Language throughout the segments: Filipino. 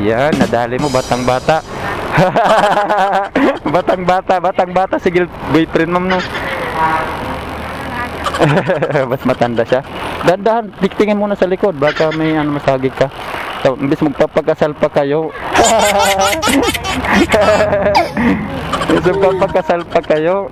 Yan, nadali mo, batang-bata. Batang-bata, sige, boyfriend ma'am, no? Mas matanda siya. Dandahan, tingin muna sa likod, baka may masagig ka. So, imbis magpapakasal pa kayo. Imbis magpapakasal pa kayo.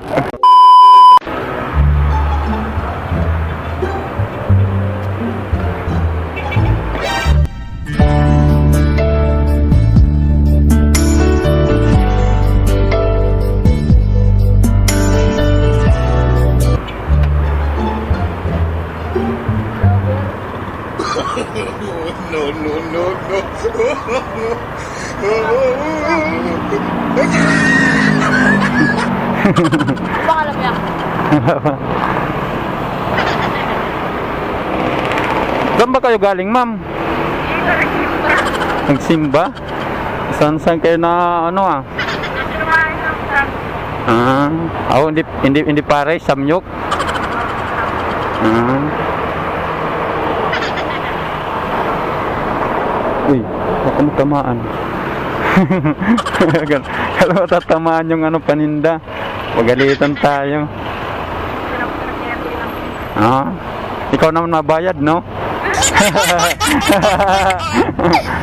Baka alam niya. Saan ba kayo galing, ma'am? Nagsimba? Saan kayo na hindi pare, samyok. Uy, baka matamaan. Kalau matatamaan yung paninda, pagalitan tayo. Ikaw naman mabayad, no?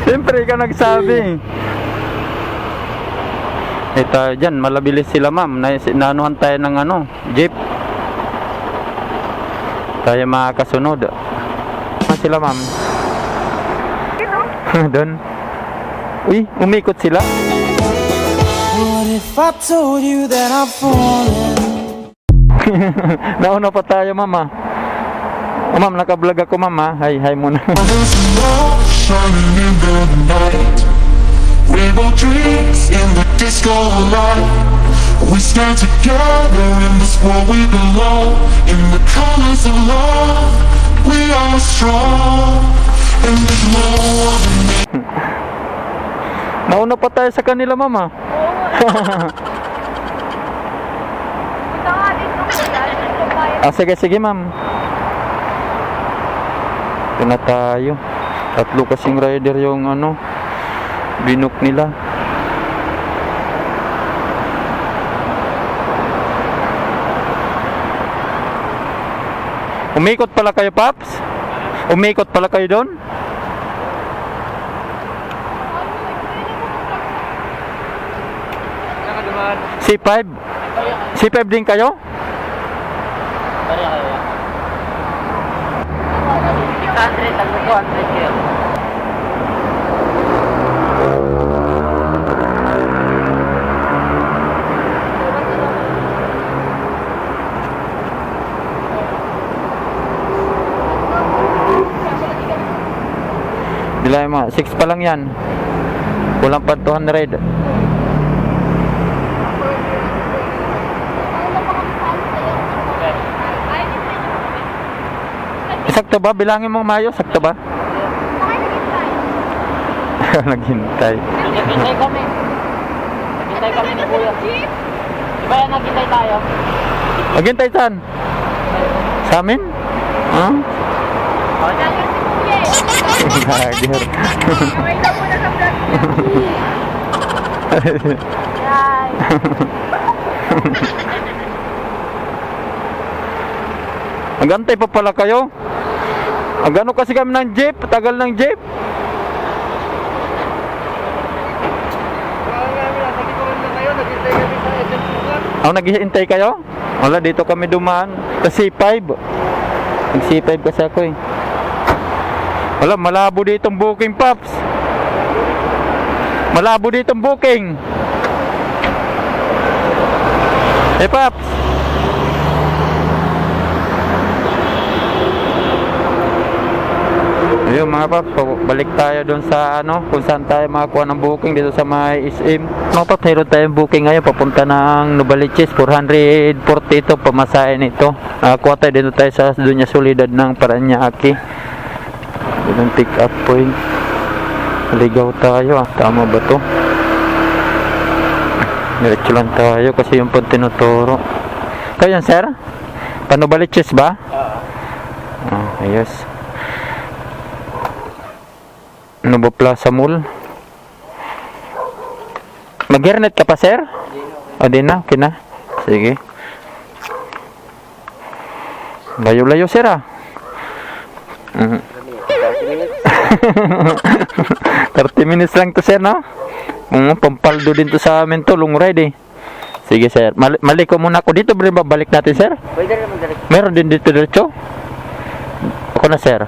Siyempre, ikaw nagsabi. Ito, dyan, malabilis sila, ma'am. Naanuhan tayo ng jeep. Tayo makakasunod. Sila, ma'am. Doon. Uy, umikot sila. What if I told you that I'm falling? Nauna pa tayo, mama. Ma'am, naka-vlog ako, mama. Hi muna. Rainbow drinks in the disco light. We stand together in this world we belong. In the colors of love, we are strong. And there's no other. Nauna pa tayo sa kanila, mama. Punta nga dito ko. Sige, ma'am. Ito na tayo. Tatlo kasing rider yung binook nila. Umikot pala kayo, Paps? Umikot pala kayo doon? C5? C5 din kayo? Bilay mo, 6 pa lang yan. Kulang pa 200. Sakto ba? Bilangin mo mayo, sakto ba? Naghintay. Naghintay kami. Naghintay kami ni Kuya. Diba yan naghintay tayo? Naghintay saan? Sa amin? Lager. Okay na muna sa vlog niya. Magantay pa pala kayo? Agano kasi kami ng jeep? Tagal ng jeep? Naghihintay kayo? Wala, dito kami dumaan. Sa C5. Nag-C5 kasi ako eh. Wala, malabo dito ang booking, Paps. Malabo dito ang booking. Paps. Ayun mga Paps, balik tayo doon sa kung saan tayo makakuha ng booking dito sa may SM. Mga Paps, mayroon tayong booking ngayon papunta ng Novaliches. 440 ito, pamasahin ito. Kuha tayo dito tayo sa Dunya Solidad ng Paranaque. Doon ang pick up point. Ligaw tayo Tama ba to? Diretso lang tayo kasi yung pang tinuturo. Ikaw yan, sir? Novaliches ba? Ayos. Nova Plaza Mall. Mag-hairnet ka pa, sir? O, di na. Okay na. Sige. Layo-layo, sir, ah. 30 minutes lang to, sir, no? Pampaldo din to sa amin to, long ride, eh. Sige, sir. Mali ko muna ako dito, bro. Babalik natin, sir. Pwede naman direct. Meron din dito, diretso. Ako na, sir.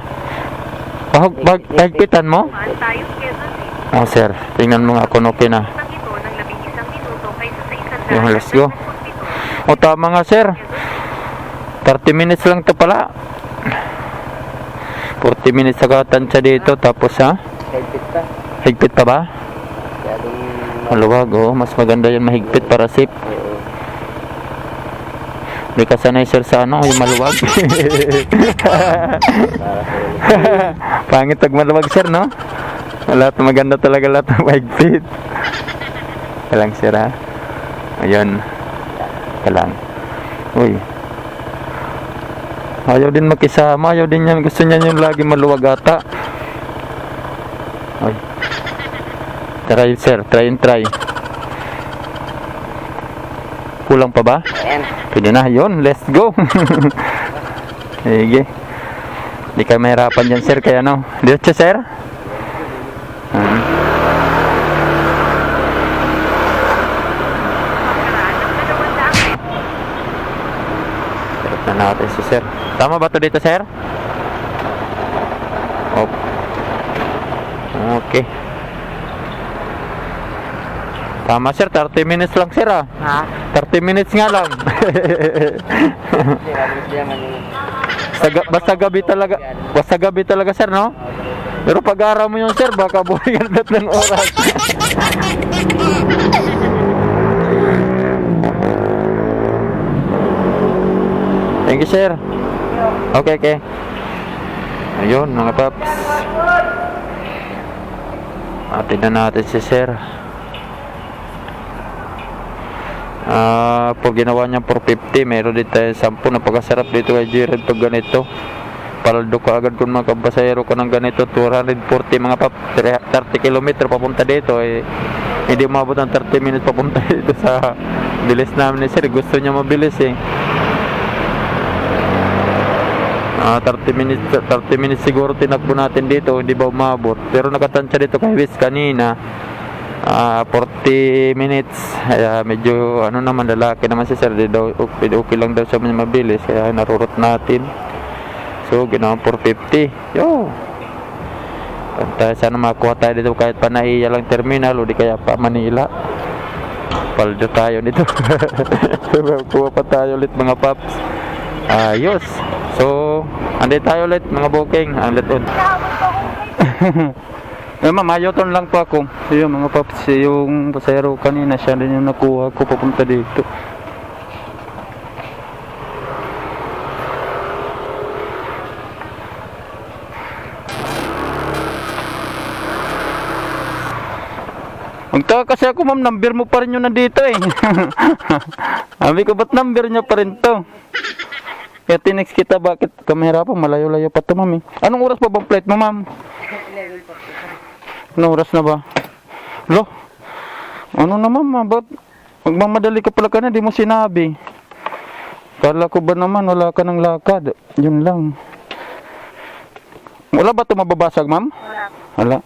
Higpitan mo? Tayo Quezon eh. Oh, sir. Tingnan mo nga kung okay na. Isang ito ng 11 minuto kaysa sa isang Yung let's go. O, tama nga, sir. 30 minutes lang to pala. 40 minutes sa katansya dito. Tapos, ha? Headpit pa. Higpit pa ba? Masyadong Maluwag, oh. Mas maganda yan mahigpit para safe. Hindi ka sanay, sir, sa ano, yung maluwag. Pangit pag maluwag, sir, no? Lahat maganda talaga, lahat ng mahigpit. Kalang, sir, ha? Ayun. Kalang. Uy. Ayaw din makisama, ayaw din yan. Gusto niya yung lagi maluwag ata. Ay. Try, sir. Try and try. Kulang pa ba? Ayan. Pwede na. Yun. Let's go. Sige. Hindi ka mahirapan dyan, sir. Kaya ano? Diretso, sir? Sarap na natin si sir. Tama ba to dito, sir? Oh. Okay. Tama, sir. 30 minutes lang, sir, ah. Ha? 30 minutes nga lang. Basta gabi talaga. Basta gabi talaga, sir, no? Pero pag-araw mo yun, sir, baka buhay ka ng oras. Thank you, sir. Okay, okay. Ayun, mga paps. Tingnan natin si sir. Pag ginawa niya 450, meron din tayo 10. Napakasarap dito kay Jared pag ganito. Paldo ka agad kung mga kabasayero ka ng ganito. 240 mga pap, 30 km papunta dito. Hindi umabot ng 30 minutes papunta dito sa bilis namin ni sir. Gusto niya mabilis, eh. 30 minutes siguro tinakbo natin dito, hindi ba umabot? Pero nakatansya dito kay Wiz kanina, 40 minutes. Medyo ano naman, lalaki naman si sir, okay lang daw siya mabilis, kaya narurot natin. So ginawa 450. Yo, pantay, sana makakuha tayo dito kahit pa Naiya lang terminal o di kaya pa Manila. Paldo tayo dito. Kuha pa tayo ulit, mga paps. Ayos. So, andito tayo ulit, mga booking. Andit on. Ma'am, ayoton lang po ako. Yung mga paps, yung pasayro kanina, siya din yung nakuha ko papunta dito. Magtaka kasi ako, ma'am, number mo pa rin yung nandito, eh. Sabi ko, ba't number niya pa rin to? Kaya tinext kita, bakit kamera pa, malayo-layo pa to, ma'am, eh. Anong oras pa bang flight mo, ma'am? Anong oras na ba? Lo, ano na, ma'am, ba't magmamadali ka pala ka na, di mo sinabi. Kala ko ba naman, wala ka ng lakad. Yun lang. Wala ba ito mababasag, ma'am? Wala.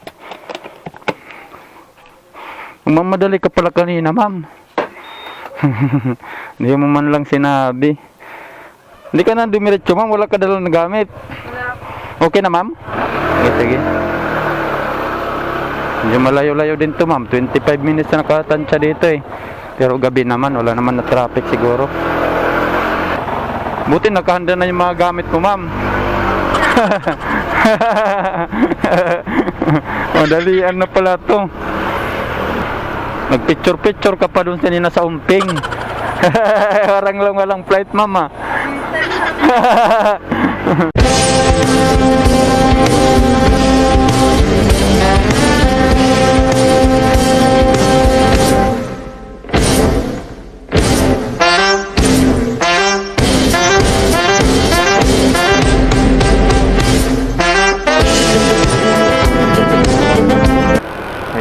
Magmamadali ka pala kanina, ma'am. Hindi mo man lang sinabi. Hindi ka na dumiretso, ma'am. Wala ka dalang nagamit. Okay na, ma'am? Okay, sige. Medyo malayo-layo din to, ma'am. 25 minutes na nakatansya dito, eh. Pero gabi naman, wala naman na traffic siguro. Buti nakahanda na yung mga gamit mo, ma'am. Madalian na pala to. Nagpicture-picture ka pa dun kanina sa umping. Parang lang walang flight, mama.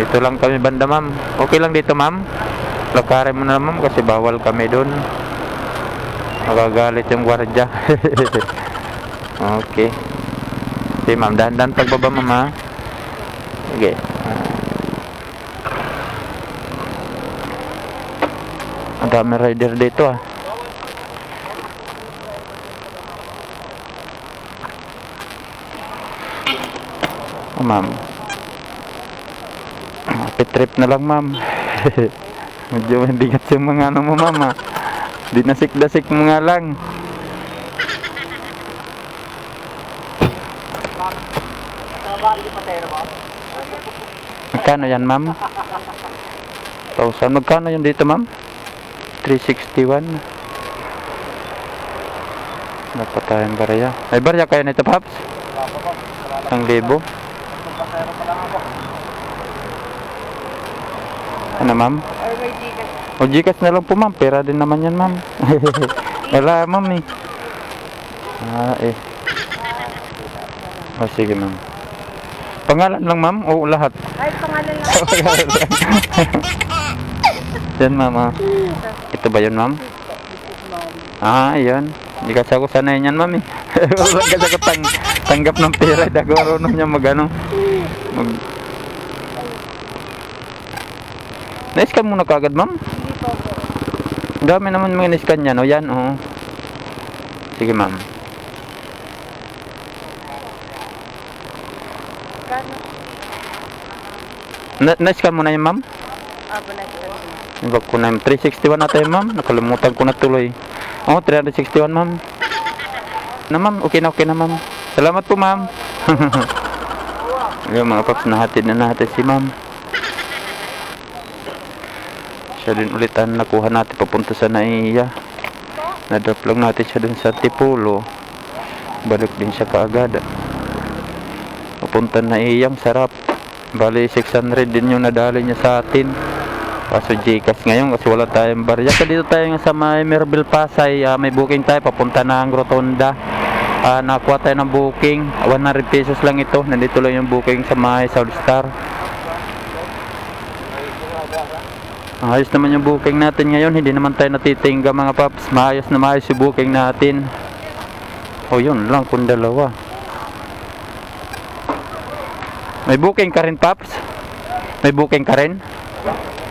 Ito lang kami banda, ma'am. Okay lang dito, ma'am? Lakarin mo na ma'am kasi bawal kami doon. Magagalit yung gwardiya. Okay. Okay ma'am, dahan-dahan pagbaba ma'am ha. Okay. Ang dami rider dito ah. Oh, ma'am. Happy trip na lang ma'am. Medyo mabigat yung mga ano mo ma'am ah. Dinasik-dasik mo nga lang. Magkano yan ma'am? 1,000. Magkano yun dito ma'am? 361. Dapat tayong barya. May barya kayo nito Paps? 1,000. Ano ma'am? O Gcash na lang po ma'am. Pera din naman yan ma'am. Wala ma'am eh. O sige ma'am. Pangalan lang ma'am o lahat? Ay, pangalan lang. Yan ma'am ah. Ito ba yun ma'am? Yan. Hindi kasi ako sanay yan ma'am eh. Wala kasi ako tanggap ng pera. Dago marunong niya Na-scan muna kagad ma'am? Ang dami naman mga na-scan yan. O yan o. Sige ma'am. Na-scan mo na yun ma'am? Ibag ko na yun. 361 na tayo ma'am. Nakalimutan ko na tuloy. 361 ma'am. Ma'am, okay na ma'am. Salamat po ma'am. Yung mga paps, nahatid na natin si ma'am. Siya din ulitan nakuha natin papunta sa Naiya. Na-drop lang natin siya dun sa Tipolo. Balik din siya kaagad. Papunta Naiyang sarap. Bali 600 din yung nadali niya sa atin. Kaso Gcash ngayon kasi wala tayong barya. So dito tayo sa may Mirabel Pasay. May booking tayo papunta ng Rotonda. Nakuha tayo ng booking. 100 pesos lang ito. Nandito lang yung booking sa may Southstar. Ayos naman yung booking natin ngayon. Hindi naman tayo natitingga mga paps. Maayos na maayos yung booking natin. Yun lang kung dalawa. May booking ka rin paps? May booking ka rin?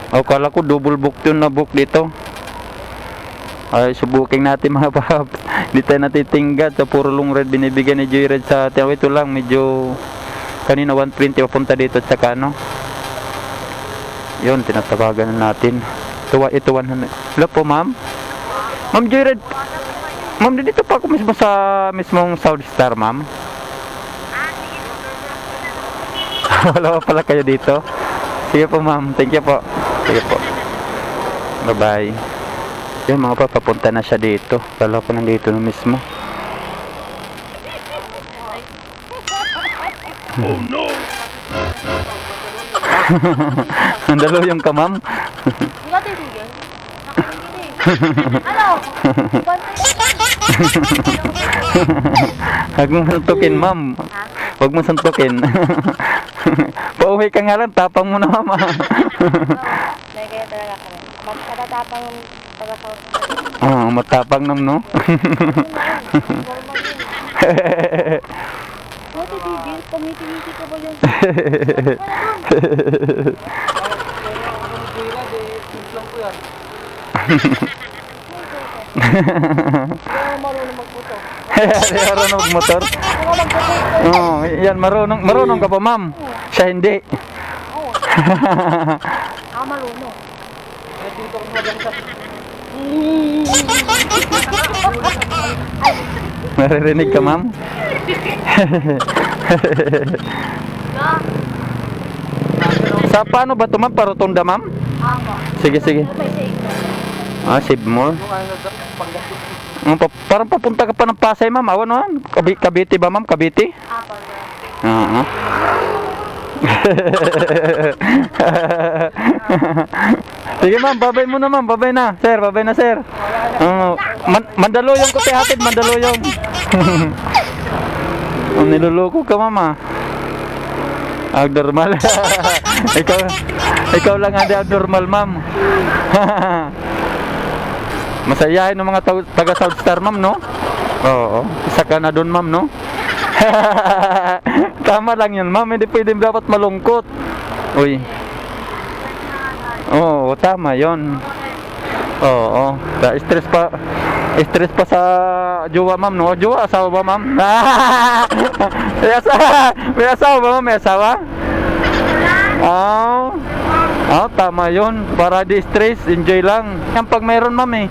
Kala ko double book yun na book dito. Ayos yung booking natin mga paps. Hindi tayo natitingga. Sa puro long red binibigyan ni Joyride sa atin. Ito lang medyo kanina 120 papunta dito at saka ano. Yun, tinatawagan na natin. Ito 100. Hello po, ma'am. Ma'am Joyride. Ma'am, dito pa ako mismo sa mismong Southstar, ma'am. Wala pa pala kayo dito. Sige po, ma'am. Thank you po. Sige po. Bye-bye. Yun, mga pa, papunta na siya dito. Kala ko nandito na mismo. Oh, no! Nandalo yung ka, ma'am. Huwag mo suntukin, ma'am. Huwag mo suntukin. Pauwi ka nga lang, tapang mo na, ma'am. Kaya talaga kami. Magkatatapang yung taga-south. Matapang nam, no? Pumiti-miti ka ba yung marunong magputo. Marunong magmotor? Yan, marunong ka pa, ma'am? Siya hindi. Marunong. Maririnig ka, ma'am? Sa paano ba ito, ma'am? Parotonda, ma'am? Sige. Save more. Parang papunta ka pa ng Pasay, ma'am. Awan, ma'am. Cavite ba, ma'am? Cavite? Sige, ma'am. Babay mo na, ma'am. Babay na. Sir, babay na, sir. Mandaluyong ko hatid. Mandaluyong. Niluloko ka, ma'am. Normal. Ikaw lang hindi abnormal, ma'am. Masayahin ng mga taga Southstar, ma'am, no? Oo. Isa ka na doon, ma'am, no? Tama lang yun, ma'am. Hindi pwede dapat malungkot. Uy. Oo, tama yun. Oo. Stress pa. Stress pa sa jowa, ma'am, no? Jowa, asawa ba, ma'am? May asawa ba, ma'am? May asawa? Oh, tama yun. Para di stress, enjoy lang. Yan pag mayroon, ma'am, eh.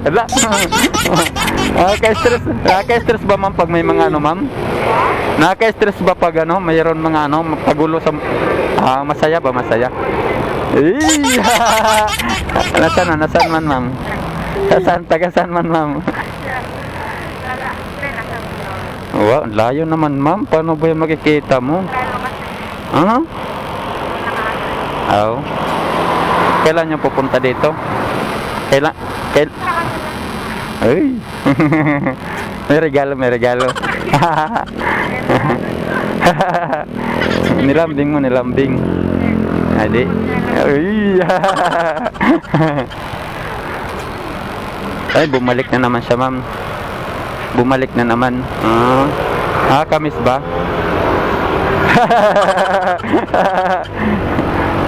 Wala. Nakaka-stress ba, ma'am, pag may mga ano, ma'am? Nakaka-stress ba pag ano, mayroon mga ano, pagulo sa... masaya ba, masaya? Nasaan man, ma'am? Taga-saan man, ma'am? Wow, layo naman, ma'am. Paano ba yung makikita mo? Kailan niyo pupunta dito? Kailan? Ay. May regalo. Nilambing. Adi. Ay, bumalik na naman siya, ma'am. Bumalik na naman. Kamis ba?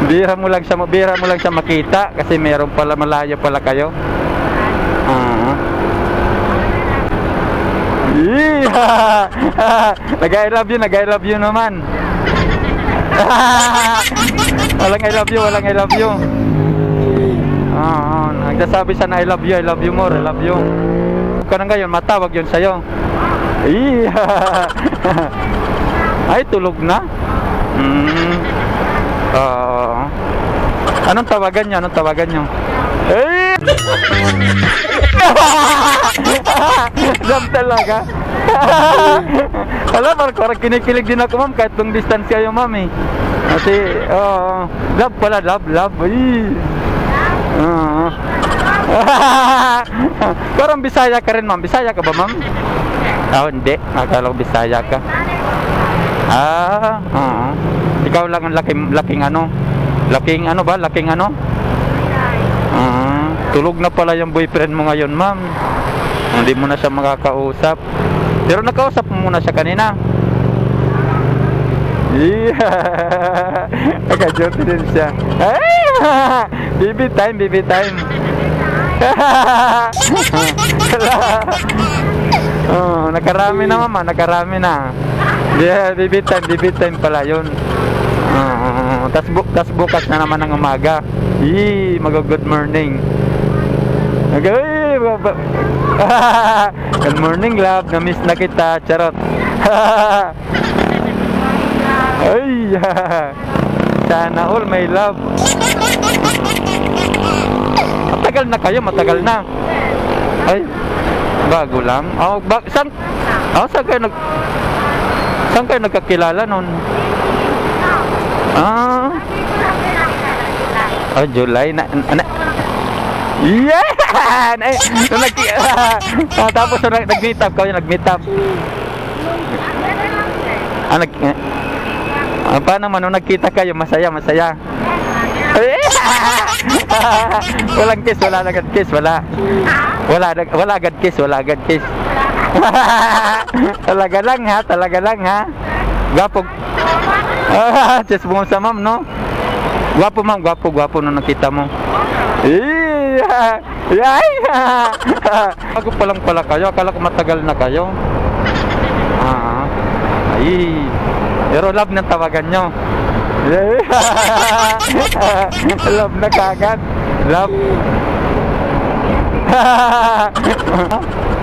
Bira mo lang siya makita kasi meron pala, malayo pala kayo. Nag-I love you naman. Walang I love you. Nagsasabi siya na I love you more, I love you. Kung ngayon, matawag yun sa'yo. Ay, tulog na. Anong tawagan nyo? Eh! Love talaga. Alam, parang kinikilig din ako, ma'am, kahit long distance kayo, ma'am, eh. Kasi, love pala, love. Parang Bisaya ka rin, ma'am. Bisaya ka ba, ma'am? Hindi. Akala ko Bisaya ka. Ikaw lang ang laking ano? Tulog na pala yung boyfriend mo ngayon, ma'am. Hindi mo na siya makakausap. Pero nakausap mo muna siya kanina. Naka-joke din siya. Baby time. Nakarami na, mama. Yeah, baby time pala yun. Tas bukas na naman ng umaga. Mag-good morning. Good morning, love. Na-miss na kita. Charot. Ay, sana all my love. Matagal na. Ay, bago lang. Saan kayo nagkakilala nun? July na. Yeah! Tapos nag-meet up kayo, paano man nung nagkita kayo, masaya. Walang kiss, wala agad kiss. Wala agad kiss. Talaga lang ha. Gwapo. Just mo sa ma'am, no? Gwapo, ma'am, gwapo nung nakita mo. Bago pa lang pala kayo. Akala ko matagal na kayo. Pero love ng tawagan nyo. Love na kagad. Love.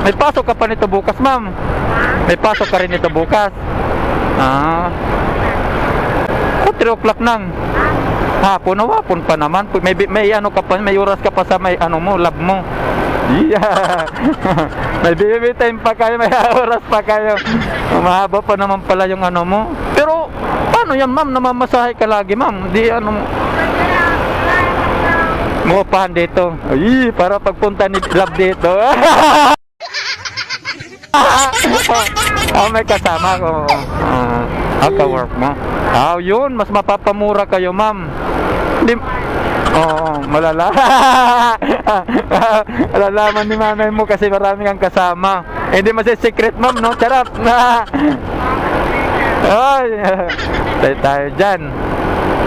May pasok ka pa nito bukas, ma'am. May pasok ka rin nito bukas. 3 o'clock nang. Hapon pa naman. May ano ka pa, may oras ka pa sa may ano mo, love mo. May baby time pa kayo, may oras pa kayo. Mahaba pa naman pala yung ano mo. Pero paano yan, ma'am? Namamasahe ka lagi, ma'am. Di ano mo pahan dito. Para pagpunta ni love dito. May kasama ko. Ka-work mo. Yun, mas mapapamura kayo, ma'am. Hindi, malala. Malalaman ni nanay mo kasi marami kang kasama. Hindi secret, ma'am, no? Charot. Ay, tayo dyan.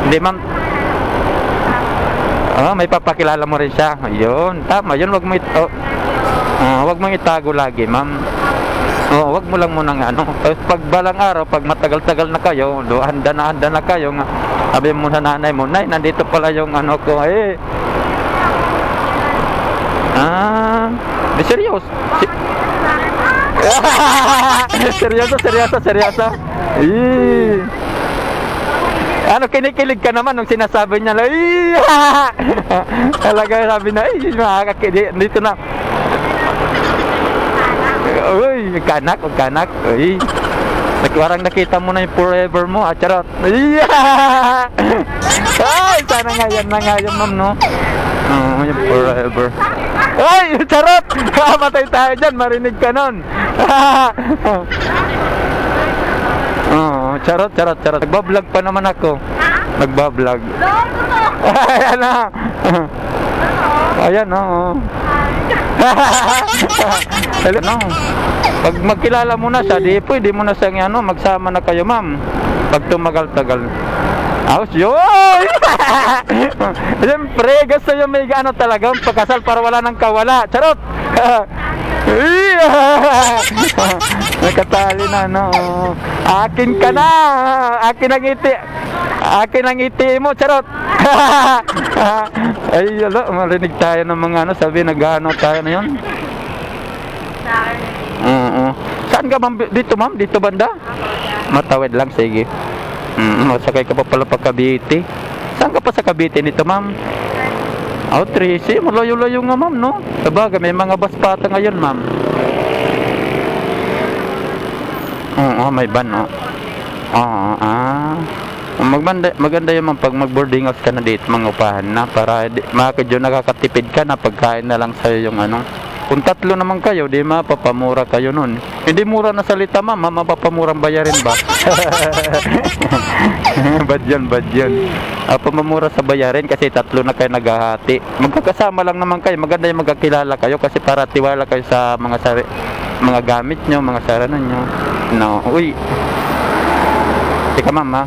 Hindi, ma'am. May papakilala mo rin siya. Yun, tama. Yun, wag mong itago lagi, ma'am. Wag mo lang munang pag balang araw, pag matagal-tagal na kayo, handa na kayo nga. Sabi mo sa nanay mo, nay, nandito pala yung ko, di serious. Seryoso. Kinikilig ka naman nung sinasabi niya, talaga sabi na, dito na. Uy, kanak. Uy. Parang nakita mo na yung forever mo, charot. Ay, sana nga yan, ma'am, no? Yung forever. Ay, charot! Matay tayo dyan, marinig ka nun. Charot. Nagbablog pa naman ako. Nagbablog. Ayan na. Ayan, no. Pag magkilala mo na siya, pwede mo na siyang magsama na kayo, ma'am. Pag tumagal-tagal. Yun! Siyempre, gusto yung may talaga pagkasal para wala nang kawala. Charot! Nakatali na, no. Akin ka na. Akin ang ngiti mo, charot. Ay, marinig tayo ng mga sabi tayo na yun. Saan ka, ma'am? Dito, ma'am? Dito banda? Matawid lang, sige. Masakay ka pa pala pa Cavite. Saan ka pa sa Cavite nito, ma'am? Tracy, malayo-layo nga, ma'am, no? Sabagay, may mga bus pata ngayon, ma'am. May van, maganda yun, ma'am, pag mag-boarding house ka na dito, mga upahan na, para makakadyo nakakatipid ka na, pagkain na lang sa'yo yung Kung 3 naman kayo, di mapapamura kayo nun. Hindi mura na salita, ma'am, mapapamurang bayarin ba? Bad yun. Pamamura sa bayarin kasi 3 na kayo naghahati. Magkakasama lang naman kayo, maganda yung magkakilala kayo kasi para tiwala kayo sa mga gamit nyo, mga saranan nyo. No, uy. Tika, ma'am, ha?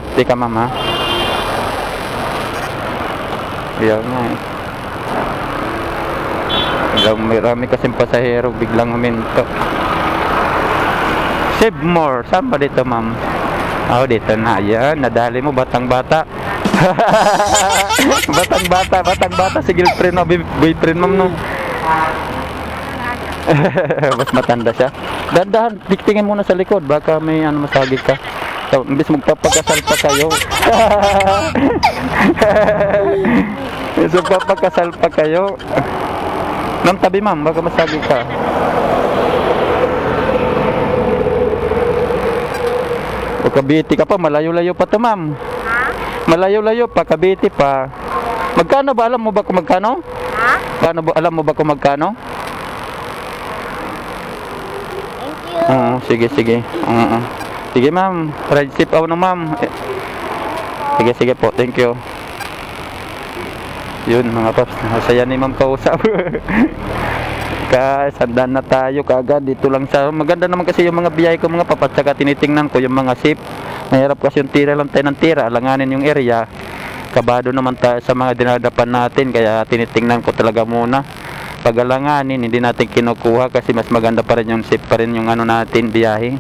Yan nga, marami kasing pasahero biglang huminto. Save more. Saan ba dito, ma'am? Dito na. Yan, nadali mo, batang-bata. Batang-bata. Si girlfriend o boyfriend, ma'am, no? Mas matanda siya. Dandahan, tingin muna sa likod. Baka may masagig ka. So, imbis magpapakasal pa kayo. Magpapakasal pa kayo. Ma'am, tabi, ma'am, baka masagi ka. O Cavite ka pa, malayo-layo pa to, ma'am. Malayo-layo pa, Cavite pa. Magkano ba? Alam mo ba kung magkano? Alam mo ba kung magkano? Thank you. Sige. Sige, ma'am. Ride safe ako na, ma'am. Sige po, thank you. Yun, mga paps, masaya ni ma'am kausap. Sandaan na tayo kaagad dito lang sa maganda naman kasi yung mga biyay ko, mga paps, saka tinitingnan ko yung mga sip. Mahirap kasi yung tira lang tayo ng tira, alanganin yung area. Kabado naman tayo sa mga dinadapan natin, kaya tinitingnan ko talaga muna. Pag alanganin, hindi natin kinukuha kasi mas maganda pa rin yung sip pa rin yung natin biyahe.